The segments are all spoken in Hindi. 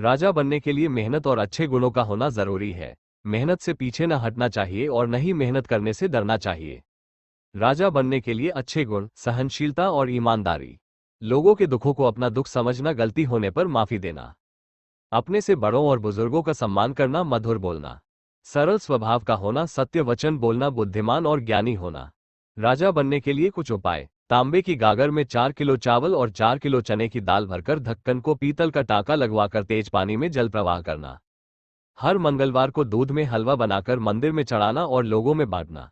राजा बनने के लिए मेहनत और अच्छे गुणों का होना जरूरी है। मेहनत से पीछे न हटना चाहिए और न ही मेहनत करने से डरना चाहिए। राजा बनने के लिए अच्छे गुण, सहनशीलता और ईमानदारी। लोगों के दुखों को अपना दुख समझना, गलती होने पर माफी देना, अपने से बड़ों और बुजुर्गों का सम्मान करना, मधुर बोलना, सरल स्वभाव का होना, सत्य वचन बोलना, बुद्धिमान और ज्ञानी होना। राजा बनने के लिए कुछ उपाय। तांबे की गागर में 4 किलो चावल और 4 किलो चने की दाल भरकर ढक्कन को पीतल का टांका लगवाकर तेज पानी में जल प्रवाह करना। हर मंगलवार को दूध में हलवा बनाकर मंदिर में चढ़ाना और लोगों में बांटना।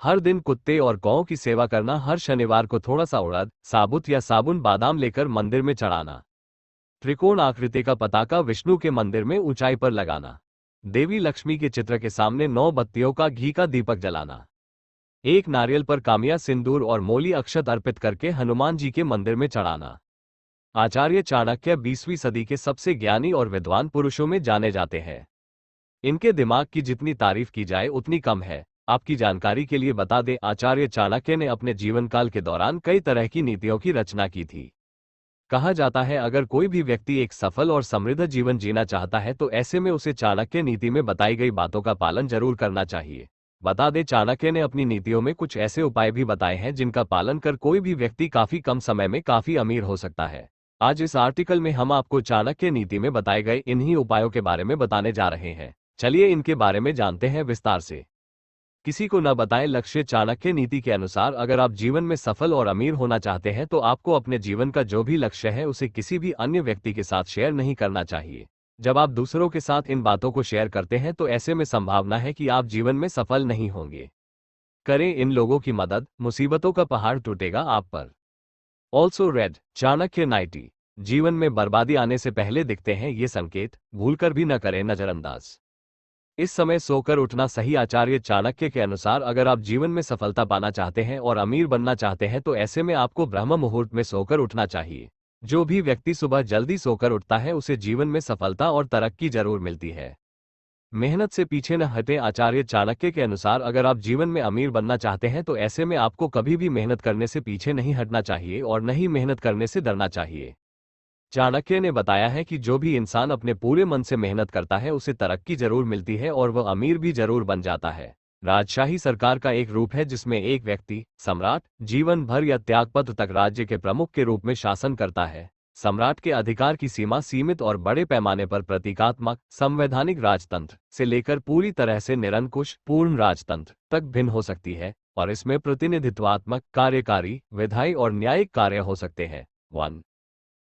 हर दिन कुत्ते और गौं की सेवा करना। हर शनिवार को थोड़ा सा उड़द, साबुत या साबुन बादाम लेकर मंदिर में चढ़ाना। त्रिकोण आकृति का पताका विष्णु के मंदिर में ऊंचाई पर लगाना। देवी लक्ष्मी के चित्र के सामने 9 बत्तियों का घी का दीपक जलाना। एक नारियल पर कामिया, सिंदूर और मोली अक्षत अर्पित करके हनुमान जी के मंदिर में चढ़ाना। आचार्य चाणक्य 20वीं सदी के सबसे ज्ञानी और विद्वान पुरुषों में जाने जाते हैं। इनके दिमाग की जितनी तारीफ की जाए उतनी कम है। आपकी जानकारी के लिए बता दें, आचार्य चाणक्य ने अपने जीवन काल के दौरान कई तरह की नीतियों की रचना की थी। कहा जाता है, अगर कोई भी व्यक्ति एक सफल और समृद्ध जीवन जीना चाहता है तो ऐसे में उसे चाणक्य नीति में बताई गई बातों का पालन जरूर करना चाहिए। बता दें, चाणक्य ने अपनी नीतियों में कुछ ऐसे उपाय भी बताए हैं जिनका पालन कर कोई भी व्यक्ति काफी कम समय में काफी अमीर हो सकता है। आज इस आर्टिकल में हम आपको चाणक्य नीति में बताए गए इन्हीं उपायों के बारे में बताने जा रहे हैं। चलिए इनके बारे में जानते हैं विस्तार से। किसी को न बताएं लक्ष्य। चाणक्य नीति के अनुसार अगर आप जीवन में सफल और अमीर होना चाहते हैं तो आपको अपने जीवन का जो भी लक्ष्य है उसे किसी भी अन्य व्यक्ति के साथ शेयर नहीं करना चाहिए। जब आप दूसरों के साथ इन बातों को शेयर करते हैं तो ऐसे में संभावना है कि आप जीवन में सफल नहीं होंगे। करें इन लोगों की मदद, मुसीबतों का पहाड़ टूटेगा आप पर। Also read Chanakya Niti. जीवन में बर्बादी आने से पहले दिखते हैं ये संकेत, भूलकर भी न करें नजरअंदाज। इस समय सोकर उठना सही। आचार्य चाणक्य के अनुसार अगर आप जीवन में सफलता पाना चाहते हैं और अमीर बनना चाहते हैं तो ऐसे में आपको ब्रह्म मुहूर्त में सोकर उठना चाहिए। जो भी व्यक्ति सुबह जल्दी सोकर उठता है उसे जीवन में सफलता और तरक्की जरूर मिलती है। मेहनत से पीछे न हटें। आचार्य चाणक्य के अनुसार अगर आप जीवन में अमीर बनना चाहते हैं तो ऐसे में आपको कभी भी मेहनत करने से पीछे नहीं हटना चाहिए और न ही मेहनत करने से डरना चाहिए। चाणक्य ने बताया है कि जो भी इंसान अपने पूरे मन से मेहनत करता है उसे तरक्की जरूर मिलती है और वह अमीर भी जरूर बन जाता है। राजशाही सरकार का एक रूप है जिसमें एक व्यक्ति, सम्राट, जीवन भर या त्यागपत्र तक राज्य के प्रमुख के रूप में शासन करता है। सम्राट के अधिकार की सीमा सीमित और बड़े पैमाने पर प्रतीकात्मक संवैधानिक राजतंत्र से लेकर पूरी तरह से निरंकुश पूर्ण राजतंत्र तक भिन्न हो सकती है और इसमें प्रतिनिधित्वात्मक, कार्यकारी, विधायी और न्यायिक कार्य हो सकते हैं। 1.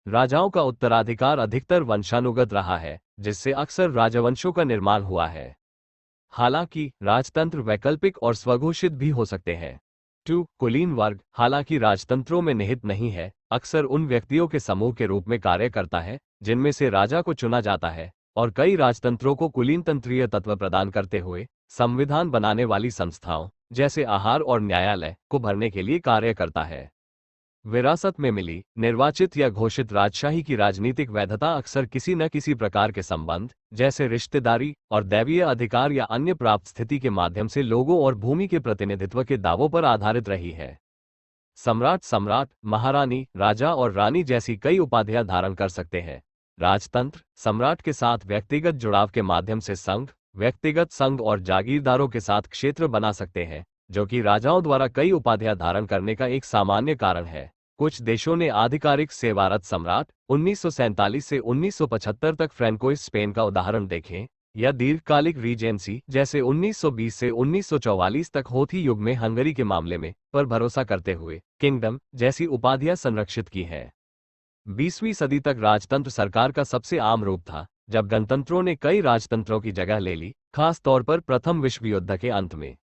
राजाओं का उत्तराधिकार अधिकतर वंशानुगत रहा है, जिससे अक्सर राजवंशों का निर्माण हुआ है। हालांकि राजतंत्र वैकल्पिक और स्वघोषित भी हो सकते हैं। 2. कुलीन वर्ग। हालांकि राजतंत्रों में निहित नहीं है, अक्सर उन व्यक्तियों के समूह के रूप में कार्य करता है जिनमें से राजा को चुना जाता है और कई राजतंत्रों को कुलीन तंत्रीय तत्व प्रदान करते हुए संविधान बनाने वाली संस्थाओं जैसे आहार और न्यायालय को भरने के लिए कार्य करता है। विरासत में मिली, निर्वाचित या घोषित राजशाही की राजनीतिक वैधता अक्सर किसी न किसी प्रकार के संबंध जैसे रिश्तेदारी और दैवीय अधिकार या अन्य प्राप्त स्थिति के माध्यम से लोगों और भूमि के प्रतिनिधित्व के दावों पर आधारित रही है। सम्राट, महारानी, राजा और रानी जैसी कई उपाधियां धारण कर सकते हैं। राजतंत्र सम्राट के साथ व्यक्तिगत जुड़ाव के माध्यम से संघ, व्यक्तिगत संघ और जागीरदारों के साथ क्षेत्र बना सकते हैं, जो कि राजाओं द्वारा कई उपाधियां धारण करने का एक सामान्य कारण है। कुछ देशों ने आधिकारिक सेवारत सम्राट 1947 से 1975 तक फ्रेंकोइस स्पेन का उदाहरण देखें, या दीर्घकालिक रीजेंसी जैसे 1920 से 1944 तक होथी युग में हंगरी के मामले में पर भरोसा करते हुए किंगडम जैसी उपाधियां संरक्षित की है। 20वीं सदी तक राजतंत्र सरकार का सबसे आम रूप था, जब गणतंत्रों ने कई राजतंत्रों की जगह ले ली, खास तौर पर प्रथम विश्व युद्ध के अंत में।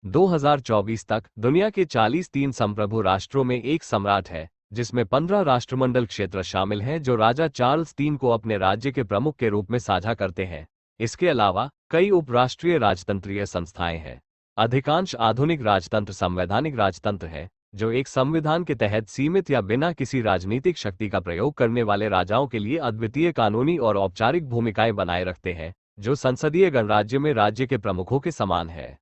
2024 तक दुनिया के 43 संप्रभु राष्ट्रों में एक सम्राट है, जिसमें 15 राष्ट्रमंडल क्षेत्र शामिल हैं जो राजा चार्ल्स III को अपने राज्य के प्रमुख के रूप में साझा करते हैं। इसके अलावा कई उपराष्ट्रीय राजतंत्रीय संस्थाएं हैं। अधिकांश आधुनिक राजतंत्र संवैधानिक राजतंत्र है, जो एक संविधान के तहत सीमित या बिना किसी राजनीतिक शक्ति का प्रयोग करने वाले राजाओं के लिए अद्वितीय कानूनी और औपचारिक भूमिकाएं बनाए रखते हैं, जो संसदीय गणराज्य में राज्य के प्रमुखों के समान है।